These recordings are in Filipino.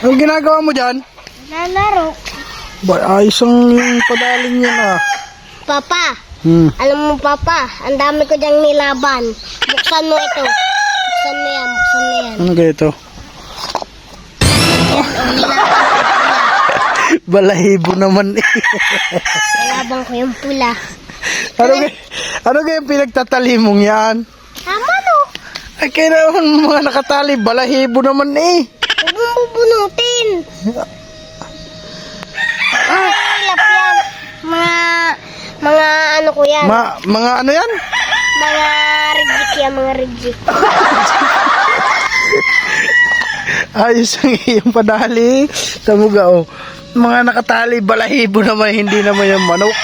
Anong ginagawa mo dyan? Lalaro. Ba, ayos ang padaling yan ah. Papa, Hmm. alam mo papa, ang dami ko diyang nilaban. Buksan mo ito. Buksan mo yan, buksan mo yan. Ano ganito? Yan, o nilaban ko pula. Balahibo naman eh. Nilaban ko yung pula. Ano yung pinagtatali mong yan? Tama no. Ay, kaya naman mga nakatali, balahibo naman eh. Huwag mo bubunutin. Ilap yan. Mga ano ko yan. Mga ano yan? Mga rejik yan, mga rejik. Ayos ang iyong padali. Tamuga oh. Mga nakatali, balahibo naman, hindi naman yung manok.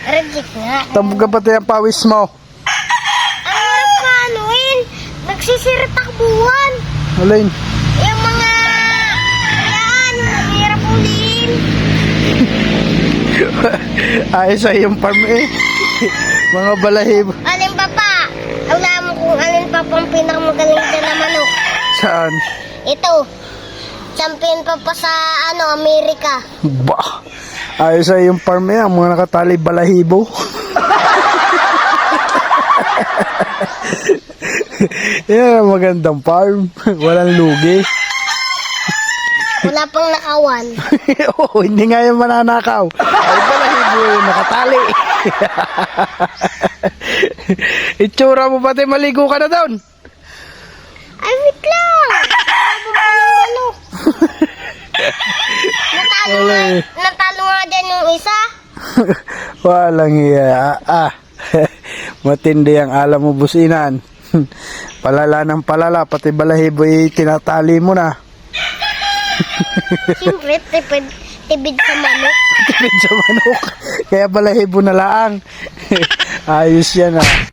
Rejik nga. Tamuga pati ang pawis mo. Ang hirap panuin. Nagsisirit takbuhan. Alain. Yung mga... Yan, ang hirap uliin. Ayos ang iyong farm eh. Mga balahibo. Alin papa? Alam mo kung alin papa ang pinakamagaling dyan na manok. Saan? Ito. Champion papa sa Amerika. Bah. Ayos ang iyong farm eh. Ang mga nakatali, balahibo. Yan ang magandang farm. Walang lugi. Wala pang nakawan. Oo, hindi nga yung mananakaw. Ay, balahibo yung nakatali. Itsura mo pati maligo ka na doon. Ay, wait lang. Ano ba ng manok? Natalo nga dyan yung isa. Walang iya. Matindi ang alam mo businan. Palala ng palala, pati balahibo tinatali mo na. Siyempre, tibid sa manok. Tipid sa manok. Kaya balahibo na laang. Ayos yan ah.